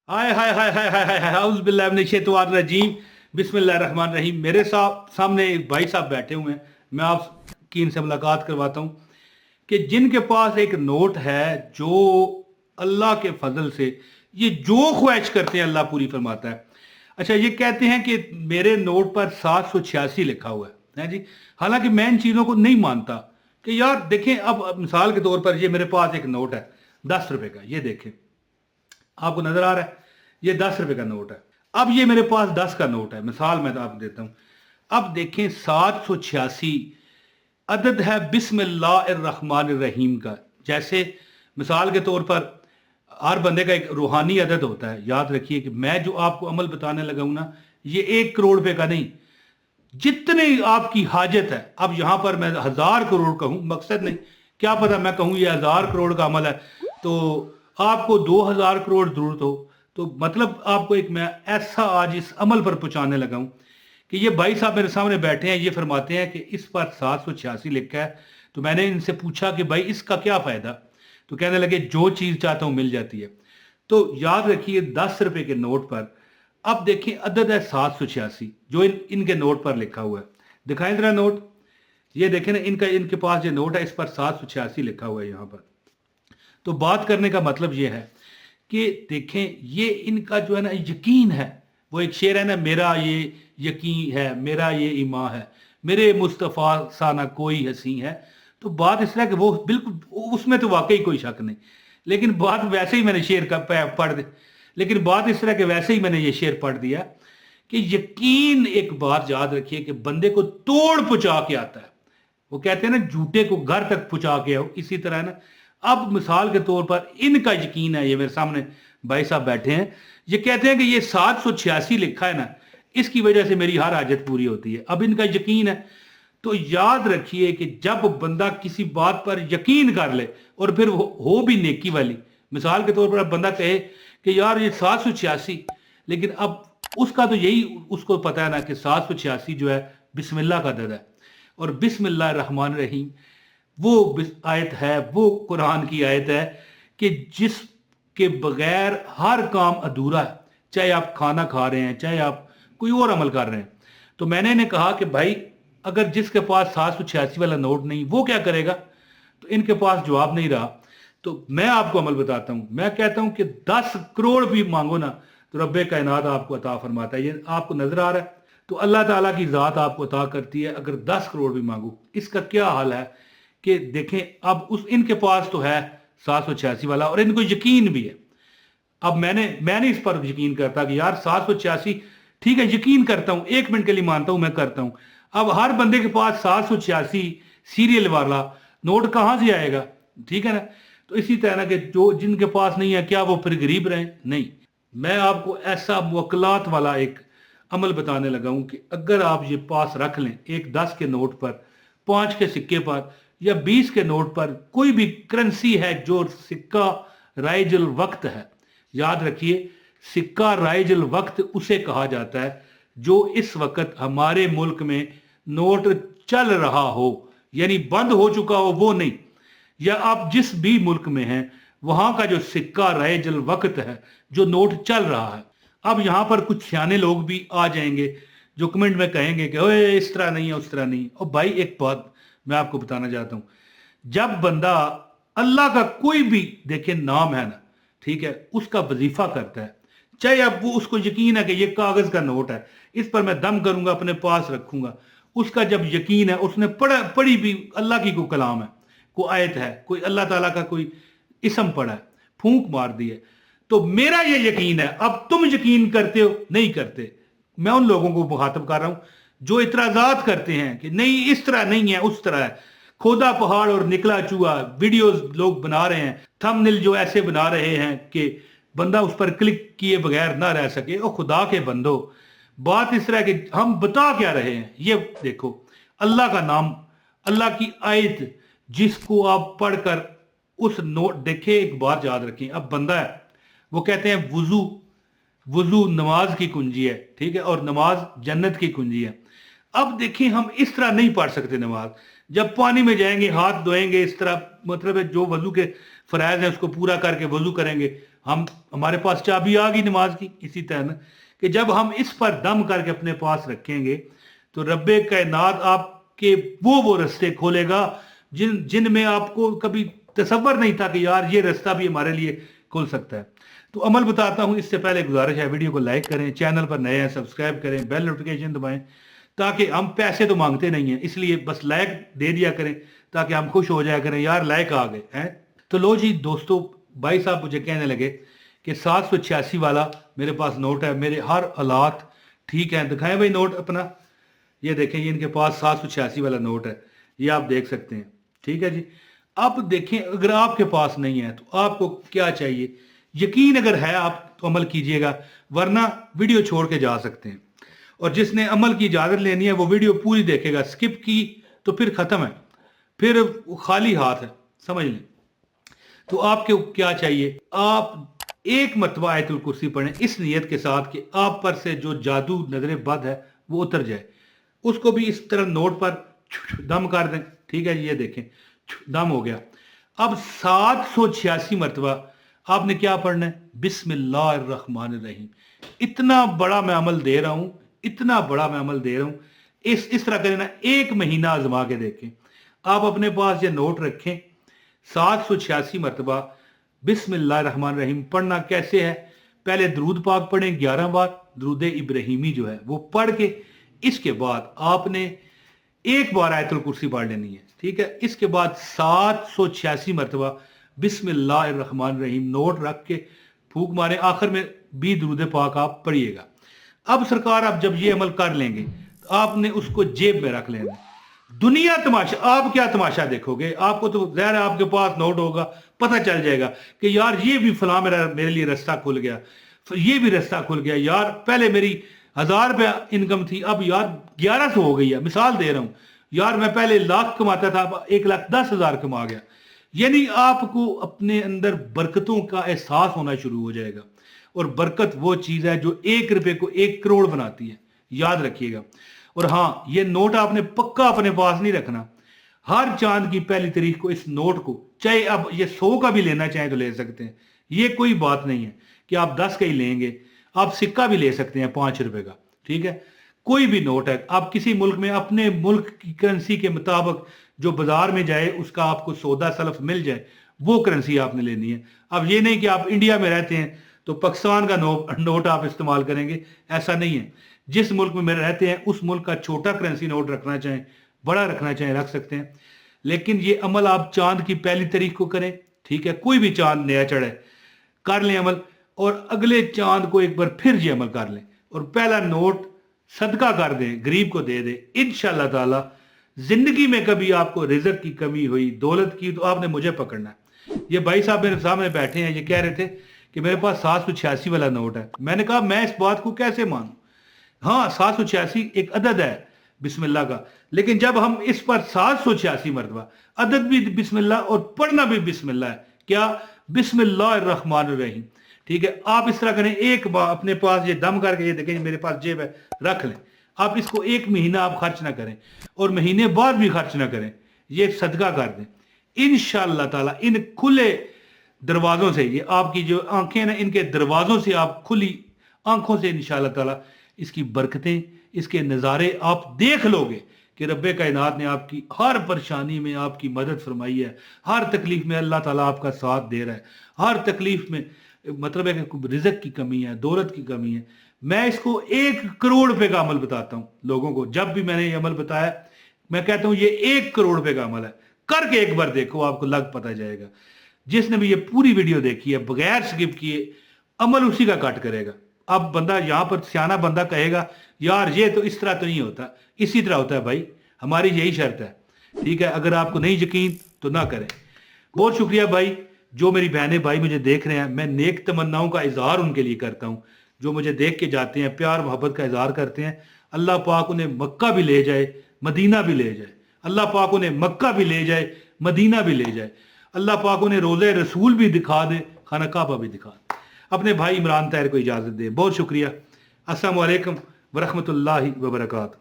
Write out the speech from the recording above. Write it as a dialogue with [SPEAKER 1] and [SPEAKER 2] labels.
[SPEAKER 1] हाय हाय हाय हाय हाय हाय हाय औज़ु बिल्लाहि मिनश शैतानिर रजीम। बिस्मिल्लाहिर रहमानिर रहीम। मेरे सामने एक भाई साहब बैठे हुए हैं, मैं आपकी इनसे मुलाकात करवाता हूँ कि जिनके पास एक नोट है जो अल्लाह के फजल से ये जो ख्वाहिश करते हैं अल्लाह पूरी फरमाता है। अच्छा, ये कहते हैं कि मेरे नोट पर 786 लिखा हुआ है जी। हालांकि मैं इन चीज़ों को नहीं मानता कि यार देखें, अब मिसाल के तौर पर ये मेरे पास एक नोट है 10 रुपए का, ये देखें, आपको नजर आ रहा है, ये 10 रुपए का नोट है। अब ये मेरे पास 10 का नोट है, मिसाल मैं तो आपको देता हूं। अब देखें, 786 अदद है बिस्मिल्लाहिर्रहमानिर्रहीम का। जैसे मिसाल के तौर पर हर बंदे का एक रूहानी अदद होता है। याद रखिए कि मैं जो आपको अमल बताने लगा हूं ना, ये 1 करोड़ रुपए का नहीं, जितनी आपकी हाजत है। अब यहां पर मैं 1000 करोड़ कहूं, मकसद नहीं, क्या पता मैं कहूं ये 1000 करोड़ का अमल है तो आपको 2000 करोड़ जरूरत हो। तो मतलब आपको एक मैं ऐसा आज इस अमल पर पहुंचाने लगा हूं कि ये भाई साहब मेरे सामने बैठे हैं, ये फरमाते हैं कि इस पर 786 लिखा है। तो मैंने इनसे पूछा कि भाई इसका क्या फायदा, तो कहने लगे जो चीज चाहता हूं मिल जाती है। तो याद रखिए 10 रुपए के नोट पर अब देखिए अदद है 786 जो इनके नोट पर लिखा हुआ है। दिखाएं जरा नोट, ये देखें ना, इनका इनके पास जो नोट है इस पर 786 लिखा हुआ है यहाँ पर। तो बात करने का मतलब ये है कि देखें, ये इनका जो है ना यकीन है। वो एक शेर है ना, मेरा ये यकीन है, मेरा ये ईमान है, मेरे मुस्तफ़ा सा ना कोई हसी है। तो बात इस तरह कि वो बिल्कुल उसमें तो वाकई कोई शक नहीं, लेकिन बात वैसे ही मैंने शेर का पढ़ दी। लेकिन बात इस तरह के वैसे ही मैंने ये शेर पढ़ दिया कि यकीन, एक बात याद रखिए कि बंदे को तोड़ पहुंचा के आता है। वो कहते हैं ना, झूठे को घर तक पहुंचा के आओ, इसी तरह है ना। अब मिसाल के तौर पर इनका यकीन है, ये मेरे सामने भाई साहब बैठे हैं, ये कहते हैं कि ये 786 लिखा है ना, इसकी वजह से मेरी हर हाजत पूरी होती है। अब इनका यकीन है। तो याद रखिए कि जब बंदा किसी बात पर यकीन कर ले और फिर हो भी नेकी वाली, मिसाल के तौर पर अब बंदा कहे कि यार ये 786, लेकिन अब उसका तो यही उसको पता है ना कि 786 जो है बिस्मिल्लाह का दद है। और बिस्मिल्लाह रहमान रहीम वो आयत है, वो कुरान की आयत है कि जिसके बगैर हर काम अधूरा है। चाहे आप खाना खा रहे हैं, चाहे आप कोई और अमल कर रहे हैं। तो मैंने इन्हें कहा कि भाई अगर जिसके पास 786 वाला नोट नहीं, वो क्या करेगा? तो इनके पास जवाब नहीं रहा। तो मैं आपको अमल बताता हूं। मैं कहता हूं कि 10 करोड़ भी मांगो ना तो रब्बे कायनात आपको अता फरमाता है। ये आपको नजर आ रहा है। तो अल्लाह ताला की ज़ात आपको अता करती है। अगर 10 करोड़ भी मांगो, इसका क्या हाल है कि देखें, अब उस इनके पास तो है 786 वाला और इनको यकीन भी है। अब मैं नहीं इस पर यकीन करता कि यार 786, ठीक है यकीन करता हूं, 1 मिनट के लिए मानता हूं, मैं करता हूं। अब हर बंदे के पास 786 सीरियल वाला नोट कहां से आएगा? ठीक है ना। तो इसी तरह ना कि जो जिनके पास नहीं है, क्या वो फिर गरीब रहे? नहीं। मैं आपको ऐसा मुवक्कलात वाला एक अमल बताने लगा हूं कि अगर आप ये पास रख लें, एक 10 के नोट पर, 5 के सिक्के पर या 20 के नोट पर, कोई भी करेंसी है जो सिक्का राइजुल वक्त है। याद रखिए, सिक्का राइजुल वक्त उसे कहा जाता है जो इस वक्त हमारे मुल्क में नोट चल रहा हो, यानी बंद हो चुका हो वो नहीं। या आप जिस भी मुल्क में हैं, वहां का जो सिक्का राइजुल वक्त है, जो नोट चल रहा है। अब यहां पर कुछ सियाने लोग भी आ जाएंगे जो कमेंट में कहेंगे कि ओए इस तरह नहीं है, उस तरह नहीं है। और भाई एक बात मैं आपको बताना चाहता हूं, जब बंदा अल्लाह का कोई भी देखे नाम है ना, ठीक है, उसका वजीफा करता है, चाहे अब वो उसको यकीन है कि ये कागज का नोट है, इस पर मैं दम करूंगा, अपने पास रखूंगा, उसका जब यकीन है, उसने पढ़ी भी अल्लाह की कोई कलाम है, कोई आयत है, कोई अल्लाह ताला का कोई इसम पढ़ा है, फूंक मार दी है, तो मेरा ये यकीन है। अब तुम यकीन करते हो नहीं करते, मैं उन लोगों को मुखातब कर रहा हूं जो इतराजात करते हैं कि नहीं इस तरह नहीं है, उस तरह है, खोदा पहाड़ और निकला चूहा वीडियोस लोग बना रहे हैं, थंबनेल जो ऐसे बना रहे हैं कि बंदा उस पर क्लिक किए बगैर ना रह सके। ओ खुदा के बंदो, बात इस तरह कि हम बता क्या रहे हैं? ये देखो, अल्लाह का नाम, अल्लाह की आयत जिसको आप पढ़कर उस नोट, देखे एक बात याद रखें, अब बंदा है, वो कहते हैं वुजू, वुजू नमाज की कुंजी है, ठीक है, और नमाज जन्नत की कुंजी है। अब देखिए, हम इस तरह नहीं पढ़ सकते नमाज। जब पानी में जाएंगे, हाथ धोएंगे, इस तरह मतलब है जो वजू के फराइज हैं उसको पूरा करके वजू करेंगे, हमारे पास चाबी आ गई नमाज की। इसी तरह कि जब हम इस पर दम करके अपने पास रखेंगे तो रब्बे कायनात आपके वो रास्ते खोलेगा जिनमें आपको कभी तसव्वुर नहीं था कि यार ये रास्ता भी हमारे लिए खुल सकता है। तो अमल बताता हूँ। इससे पहले गुजारिश है, वीडियो को लाइक करें, चैनल पर नए हैं सब्सक्राइब करें, बेल नोटिफिकेशन दबाएं, ताकि हम पैसे तो मांगते नहीं हैं, इसलिए बस लाइक दे दिया करें ताकि हम खुश हो जाया करें, यार लाइक आ गए हैं। तो लो जी दोस्तों, भाई साहब मुझे कहने लगे कि 786 वाला मेरे पास नोट है, मेरे हर हालात ठीक है। दिखाएं भाई नोट अपना, ये देखें, ये इनके पास 786 वाला नोट है, ये आप देख सकते हैं। ठीक है जी। अब देखें, अगर आपके पास नहीं है तो आपको क्या चाहिए? यकीन अगर है आप तो अमल कीजिएगा, वरना वीडियो छोड़ के जा सकते हैं। और जिसने अमल की इजाजत लेनी है वो वीडियो पूरी देखेगा, स्किप की तो फिर खत्म है, फिर खाली हाथ है, समझ लें। तो आपके क्या चाहिए? आप एक मरतबा आयतुल कुर्सी पढ़ें इस नियत के साथ कि आप पर से जो जादू नजर बद है वो उतर जाए। उसको भी इस तरह नोट पर दम कर दें। ठीक है जी, ये देखें दम हो गया। अब 786 मरतबा आपने क्या पढ़ना है? बिस्मिल्लाहिर्रहमानिर्रहीम। इतना बड़ा मैं अमल दे रहा हूं, इतना बड़ा मैं अमल दे रहा हूं। इस तरह करें ना, 1 महीना आजमा के देखें। आप अपने पास ये नोट रखें, 786 मरतबा बिस्मिल्लाहिर्रहमानिर्रहीम पढ़ना कैसे है? पहले दरूद पाक पढ़ें 11 बार, दरूद इब्राहिमी जो है वो पढ़ के इसके बाद आपने एक बार आयतुल कुर्सी पढ़ लेनी है। ठीक है। इसके बाद 786 मरतबा बिस्मिल्लाहिर्रहमानिर्रहीम नोट रख के फूंक मारें, आखिर में भी दरूद पाक आप पढ़िएगा। अब सरकार आप जब ये अमल कर लेंगे तो आपने उसको जेब में रख लेना। दुनिया तमाशा, आप क्या तमाशा देखोगे? आपको तो ज़ाहिर है आपके पास नोट होगा, पता चल जाएगा कि यार ये भी फलां मेरे लिए रास्ता खुल गया, ये भी रास्ता खुल गया। यार पहले मेरी 1000 रुपया इनकम थी, अब यार 1100 हो गई है। मिसाल दे रहा हूं, यार मैं पहले लाख कमाता था, अब 1,10,000 कमा गया। यानी आपको अपने अंदर बरकतों का एहसास होना शुरू हो जाएगा। और बरकत वो चीज़ है जो 1 रुपये को 1 करोड़ बनाती है, याद रखिएगा। और हाँ, ये नोट आपने पक्का अपने पास नहीं रखना। हर चांद की पहली तारीख को इस नोट को, चाहे अब ये 100 का भी लेना चाहें तो ले सकते हैं, ये कोई बात नहीं है कि आप 10 का ही लेंगे। आप सिक्का भी ले सकते हैं 5 रुपए का। ठीक है। कोई भी नोट है, आप किसी मुल्क में अपने मुल्क की करेंसी के मुताबिक जो बाजार में जाए उसका आपको सौदा सलफ मिल जाए, वो करेंसी आपने लेनी है। अब ये नहीं कि आप इंडिया में रहते हैं तो पाकिस्तान का नोट आप इस्तेमाल करेंगे, ऐसा नहीं है। जिस मुल्क में रहते हैं उस मुल्क का छोटा करेंसी नोट रखना चाहें, बड़ा रखना चाहें, रख सकते हैं। लेकिन ये अमल आप चांद की पहली तारीख को करें। ठीक है। कोई भी चांद नया चढ़े कर लें अमल, और अगले चांद को एक बार फिर ये अमल कर लें और पहला नोट सदका कर दें, गरीब को दे दें। इंशाअल्लाह ताला जिंदगी में कभी आपको रिज़्क की कमी हुई, दौलत की, तो आपने मुझे पकड़ना है। ये भाई साहब मेरे सामने बैठे हैं, ये कह रहे थे कि मेरे पास 786 वाला नोट है। मैंने कहा मैं इस बात को कैसे मानूं? हाँ, 786 एक अदद है बिस्मिल्लाह का, लेकिन जब हम इस पर 786 मरतबा, अदद भी बिस्मिल्लाह और पढ़ना भी बिस्मिल्लाह है। क्या? बिस्मिल्लाहिर्रहमानिर्रहीम। ठीक है। आप इस तरह करें, एक बार अपने पास ये दम करके, ये देखें मेरे पास जेब है, रख लें। आप इसको 1 महीना आप खर्च ना करें और महीने बाद भी खर्च ना करें, ये सदका कर दें। इंशाअल्लाह ताला इन खुले दरवाजों से, ये आपकी जो आंखें ना, इनके दरवाजों से, आप खुली आंखों से इंशाअल्लाह ताला इसकी बरकतें, इसके नज़ारे आप देख लोगे कि रब्बे कायनात ने आपकी हर परेशानी में आपकी मदद फरमाई है। हर तकलीफ में अल्लाह ताला आपका साथ दे रहा है। हर तकलीफ में मतलब है कि रिज़्क की कमी है, दौलत की कमी है। मैं इसको 1 करोड़ रुपए का अमल बताता हूँ लोगों को। जब भी मैंने ये अमल बताया, मैं कहता हूँ ये 1 करोड़ रुपए का अमल है, करके एक बार देखो, आपको लग पता जाएगा। जिसने भी ये पूरी वीडियो देखी है बगैर स्किप किए, अमल उसी का कट करेगा। अब बंदा यहाँ पर सियाना बंदा कहेगा यार ये तो इस तरह तो नहीं होता, इसी तरह होता है। भाई हमारी यही शर्त है। ठीक है। अगर आपको नहीं यकीन तो ना करें। बहुत शुक्रिया भाई, जो मेरी बहनें भाई मुझे देख रहे हैं। मैं नेक तमन्नाओं का इजहार उनके लिए करता हूँ जो मुझे देख के जाते हैं, प्यार मोहब्बत का इजहार करते हैं। अल्लाह पाक उन्हें मक्का भी ले जाए, मदीना भी ले जाए। अल्लाह पाक उन्हें मक्का भी ले जाए, मदीना भी ले जाए। अल्लाह पाक उन्हें रोज़े रसूल भी दिखा दे, खाना काबा भी दिखा दे। अपने भाई इमरान ताहिर को इजाज़त दे। बहुत शुक्रिया। अस्सलामु अलैकुम वरहमतुल्लाहि वबरकातुहू।